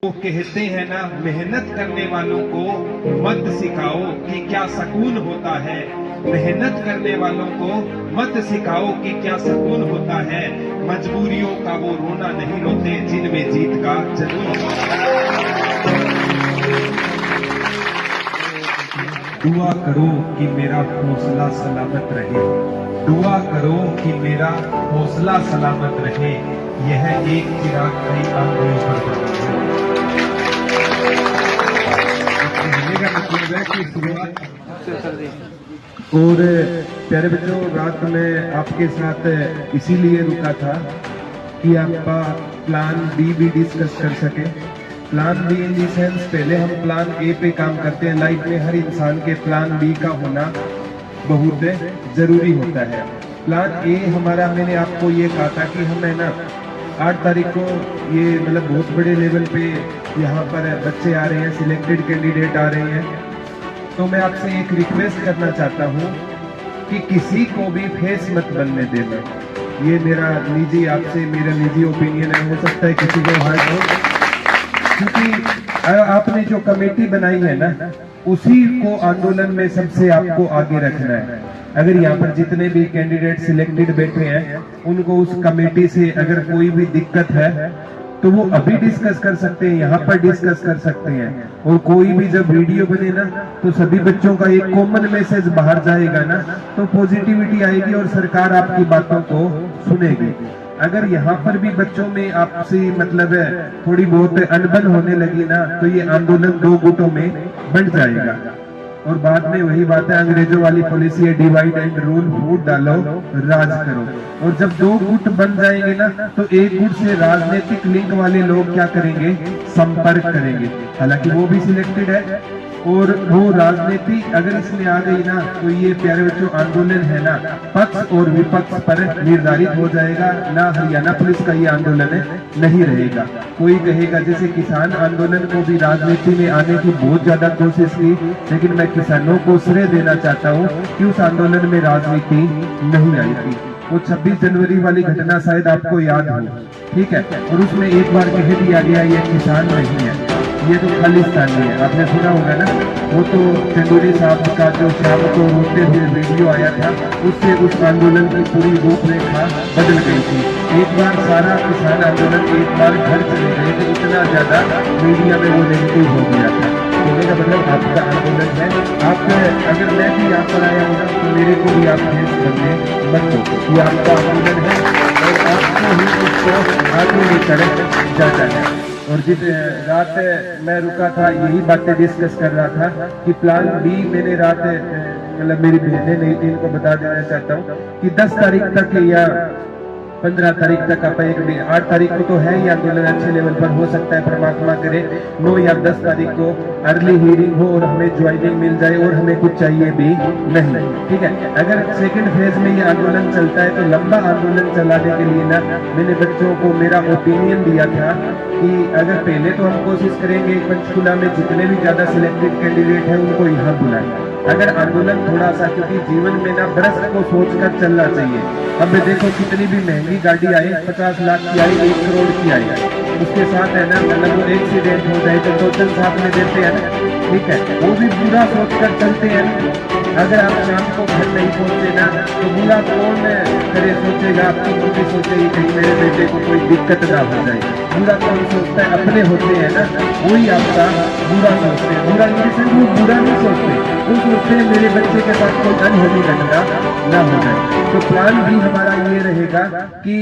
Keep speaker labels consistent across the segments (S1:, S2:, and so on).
S1: वो कहते हैं ना, मेहनत करने वालों को मत सिखाओ कि क्या सुकून होता है। मेहनत करने वालों को मत सिखाओ कि क्या सुकून होता है। मजबूरियों का वो रोना नहीं रोते जिनमें जीत का जुनून होता है। दुआ करो कि मेरा हौसला सलामत रहे। दुआ करो कि मेरा हौसला सलामत रहे। यह एक चिराग कई आंखों पर बना है। और प्यारे बच्चों, रात में आपके साथ इसीलिए रुका था कि आपका प्लान बी भी डिस्कस कर सके। Plan be in the sense, पहले हम प्लान ए पे काम करते हैं। लाइफ में हर इंसान के प्लान बी का होना बहुत जरूरी होता है। प्लान ए हमारा, मैंने आपको ये कहा था कि हमें ना 8 तारीख को ये मतलब बहुत बड़े लेवल पे यहाँ पर बच्चे आ रहे हैं, सिलेक्टेड कैंडिडेट आ रहे हैं। तो मैं आपसे एक रिक्वेस्ट करना चाहता हूँ कि किसी को भी फेस मत बनने देना। ये मेरा निजी, आपसे मेरा निजी ओपिनियन है, हो सकता है किसी को हर्ट हो, क्योंकि आपने जो कमेटी बनाई है ना, उसी को आंदोलन में सबसे आपको आगे रखना है। अगर यहाँ पर जितने भी कैंडिडेट सिलेक्टेड बैठे हैं, उनको उस कमेटी से अगर कोई भी दिक्कत है तो वो अभी डिस्कस कर सकते हैं, यहाँ पर डिस्कस कर सकते हैं। और कोई भी जब वीडियो बने ना, तो सभी बच्चों का एक कॉमन मैसेज बाहर जाएगा ना, तो पॉजिटिविटी आएगी और सरकार आपकी बातों को सुनेगी। अगर यहाँ पर भी बच्चों में आपसी मतलब थोड़ी बहुत अनबन होने लगी ना, तो ये आंदोलन 2 गुटों में बंट जाएगा। और बाद में वही बात है, अंग्रेजों वाली पॉलिसी है, डिवाइड एंड रूल, फूट डालो राज करो। और जब 2 गुट बन जाएंगे ना, तो एक गुट से राजनीतिक लिंक वाले लोग क्या करेंगे, संपर्क करेंगे। हालांकि वो भी सिलेक्टेड है, और वो राजनीति अगर इसमें आ गई ना, तो ये प्यारे बच्चों आंदोलन है ना, पक्ष और विपक्ष पर निर्धारित हो जाएगा ना। हरियाणा पुलिस का ये आंदोलन नहीं रहेगा। कोई कहेगा, जैसे किसान आंदोलन को भी राजनीति में आने की बहुत ज्यादा कोशिश की, लेकिन मैं किसानों को श्रेय देना चाहता हूँ कि उस आंदोलन में राजनीति नहीं आई थी। वो 26 जनवरी वाली घटना शायद आपको याद हो, ठीक है, और उसमें एक बार कह दिया गया ये किसान नहीं है, ये तो खालिस्तानी है। आपने सुना होगा ना, वो तो चंदोली साहब का जो शाम को रोते हुए वीडियो आया था, उससे उस आंदोलन की पूरी रूपरेखा बदल गई थी। एक बार सारा किसान आंदोलन एक बार घर चले गए थे, इतना ज्यादा मीडिया में वो नेगेटिव हो गया था। कहने का मतलब आपका आंदोलन है, आप अगर मैं भी यहाँ पर आया हूँ ना, तो मेरे को भी आप फेस करने मत दो। ये आपका आंदोलन है और आपको ही उसको आगे लेकर जाना है। और जिस रात मैं रुका था, यही बातें डिस्कस कर रहा था कि प्लान बी मैंने रात मतलब मेरी बहने ने इनको बता देना चाहता हूँ कि 10 तारीख तक या 15 तारीख तक आप 8 तारीख को तो है ये आंदोलन अच्छे लेवल पर, हो सकता है परमात्मा करे 9 या 10 तारीख को अर्ली हियरिंग हो और हमें ज्वाइनिंग मिल जाए और हमें कुछ चाहिए भी नहीं, ठीक है। अगर सेकंड फेज में ये आंदोलन चलता है, तो लंबा आंदोलन चलाने के लिए ना, मैंने बच्चों को मेरा ओपिनियन दिया था कि अगर पहले तो हम कोशिश करेंगे पंचकुला में जितने भी ज्यादा सिलेक्टेड कैंडिडेट हैं उनको यहाँ बुलाएं। अगर आंदोलन थोड़ा सा, क्योंकि जीवन में ना बरस को सोचकर चलना चाहिए। अब देखो कितनी भी महंगी गाड़ी आए, 50 लाख की आई, 1 करोड़ की आई, उसके साथ है ना, मतलब वो एक्सीडेंट हो जाए तो टोटल साथ में देते हैं ना, ठीक है, वो भी बुरा सोचकर चलते हैं। अगर आप शाम को घर नहीं पहुंचे ना, तो बुरा कौन करे सोचेगा, आपकी मम्मी सोचेगी कहीं मेरे बेटे को कोई दिक्कत ना हो जाए। बुरा कौन सोचता है, अपने होते हैं ना, वही आपका बुरा सोचते हैं। बुरा वो बुरा नहीं सोचते, वो सोचते हैं मेरे बच्चे के साथ कोई अनहोनी घटना ना हो जाए। तो प्लान भी हमारा ये रहेगा कि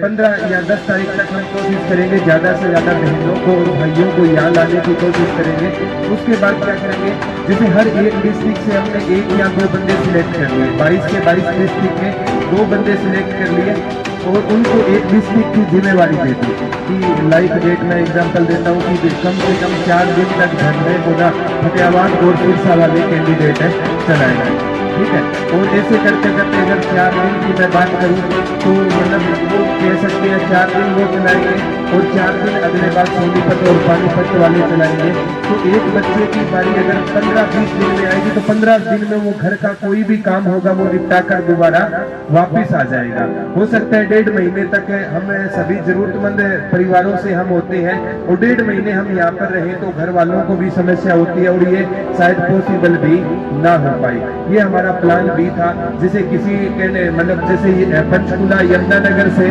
S1: 15 या 10 तारीख तक हम कोशिश करेंगे ज्यादा से ज्यादा बहनों को और भाइयों को यहाँ लाने की कोशिश करेंगे। उसके बाद क्या करेंगे, जैसे हर एक डिस्ट्रिक्ट से हमने 1 या 2 बंदे सिलेक्ट कर लिए, 22 के 22 डिस्ट्रिक्ट में 2 बंदे सिलेक्ट कर लिए और उनको एक डिस्ट्रिक्ट की जिम्मेवारी दे दी कि लाइफ डेट में एग्जांपल देता हूँ कि कम से कम 4 दिन तक धरने को ना फतेहाबाद और सिरसा वाले कैंडिडेट चलाएंगे। ठीक है। और ऐसे करते करते अगर 4 दिन की मैं बात करूं तो मतलब वो कह सकते हैं 4 दिन वो चलाएंगे और 4 दिन अगले बार सोनीपत और पानीपत वाले चलाएंगे। तो एक बच्चे की बारी अगर 15-20 दिन में आएगी तो 15 दिन में वो घर का कोई भी काम होगा वो निपटा कर दोबारा वापिस आ जाएगा। हो सकता है 1.5 महीने तक हम सभी जरूरतमंद परिवारों से हम होते हैं और 1.5 महीने हम यहाँ पर रहे तो घर वालों को भी समस्या होती है और ये शायद पॉसिबल भी ना हो पाए। ये हमारा प्लान भी था। जैसे किसी के मतलब जैसे पंचकुला यमुनानगर से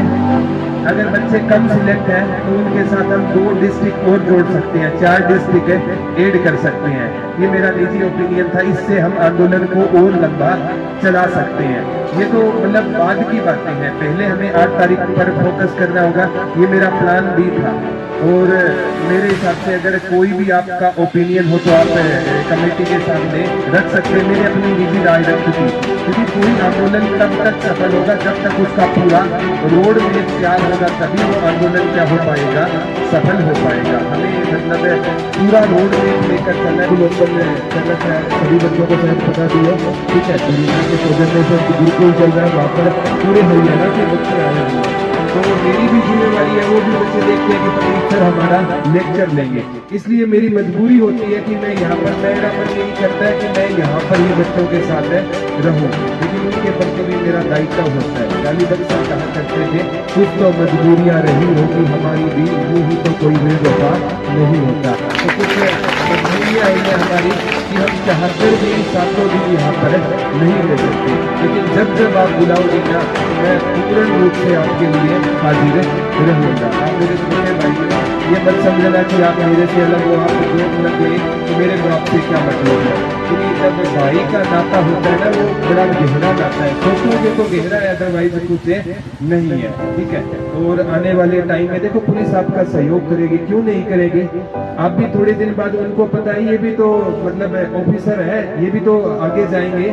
S1: अगर बच्चे कम सिलेक्ट हैं तो उनके साथ हम 2 डिस्ट्रिक्ट और जोड़ सकते हैं, 4 डिस्ट्रिक्ट ऐड कर सकते हैं। ये मेरा निजी ओपिनियन था। इससे हम आंदोलन को और लंबा चला सकते हैं। ये तो मतलब बाद की बातें हैं, पहले हमें 8 तारीख पर फोकस करना होगा। ये मेरा प्लान भी था और मेरे हिसाब से अगर कोई भी आपका ओपिनियन हो तो आप कमेटी के सामने रख सकते हैं। मैंने अपनी निजी राय रखी थी क्योंकि कोई आंदोलन तब तक सफल होगा जब तक उसका पूरा रोड में तैयार होगा, तभी वो आंदोलन क्या हो पाएगा, सफल हो पाएगा। हमें मतलब पूरा रोड में लेकर चलना है। सभी बच्चों को शायद पता भी हो, ठीक है। प्रेजेंटेशन बिल्कुल चल रहा है, वहाँ पर पूरे हरियाणा के बच्चे आए हुए हैं। तो मेरी भी जिम्मेवारी है, वो भी बच्चे देखते हैं कि प्रोफेसर हमारा लेक्चर लेंगे, इसलिए मेरी मजबूरी होती है कि मैं यहाँ पर, मेरा मन यही करता है कि मैं यहाँ पर ही बच्चों के साथ रहूँ, लेकिन उनके प्रति भी मेरा दायित्व होता है। गाली बच्चा कहा करते थे कुछ तो मजबूरियाँ रही होगी हमारी भी, यूँ ही तो कोई बेवफा नहीं होता। तो कुछ मजबूरियाँ हैं हमारी कि हम चाहते भी सातों दिन यहाँ पर नहीं रह सकते, लेकिन जब जब आप बुलाओगे ना मैं पूर्ण रूप से आपके लिए हाजिर रहूंगा। आप मेरे छोटे भाई ये मत समझना कि आप मेरे से अलग हो, आप जोक लगे कि मेरे को आपसे क्या मतलब है, क्योंकि जब भाई का नाता होता है ना वो बड़ा गहरा नाता है। सोचोगे तो गहरा है, अदरवाइज कुछ नहीं है, ठीक है। और आने वाले टाइम में देखो पुलिस आपका सहयोग करेगी, क्यों नहीं करेगी। आप भी थोड़े दिन बाद उनको पता है ये भी तो मतलब ऑफिसर है, ये भी तो आगे जाएंगे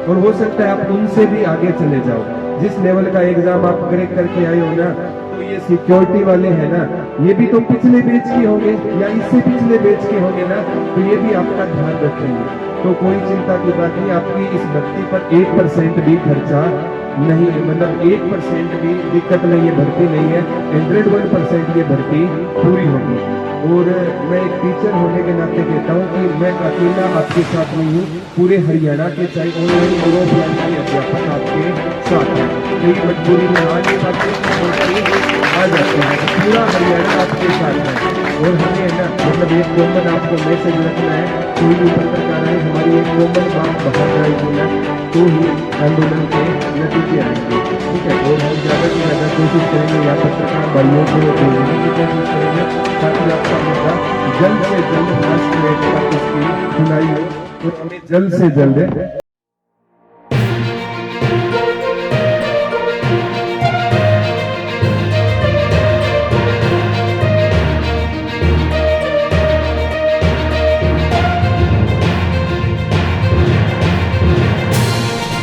S1: और हो सकता है आप उनसे भी आगे चले जाओ। जिस लेवल का एग्जाम आप क्रैक करके आए हो ना, तो ये सिक्योरिटी वाले हैं ना, ये भी तो पिछले बैच के होंगे या इससे पिछले बैच के होंगे ना, तो ये भी आपका ध्यान रखेंगे। तो कोई चिंता की बात नहीं, आपकी इस भर्ती पर 1% भी खर्चा नहीं है, मतलब 1% भी दिक्कत नहीं है, भर्ती नहीं है, 101% ये भर्ती पूरी होगी। और मैं एक टीचर होने के नाते कहता हूँ कि मैं अकेला आपके साथ नहीं हूँ, पूरे हरियाणा के चाहे ऑनलाइन और ऑफलाइन के अध्यापक आपके साथ हैं। कई मजबूरी में आ नहीं पाते आ जाते हैं, पूरा हरियाणा आपके साथ है। और हमें ना मतलब एक कॉमन आपको मैसेज रखना है, कोई भी पत्रकार है, हमारी एक कॉमन बात बाहर जाएगी ना तो ही आंदोलन के नतीजे आएंगे, ठीक है। और हम ज़्यादा से ज़्यादा कोशिश करेंगे या पत्रकार भाइयों को भेजने की कोशिश करेंगे ताकि आपका मुद्दा जल्द से जल्द राष्ट्र में इसकी सुनाई हो और हमें जल्द से जल्द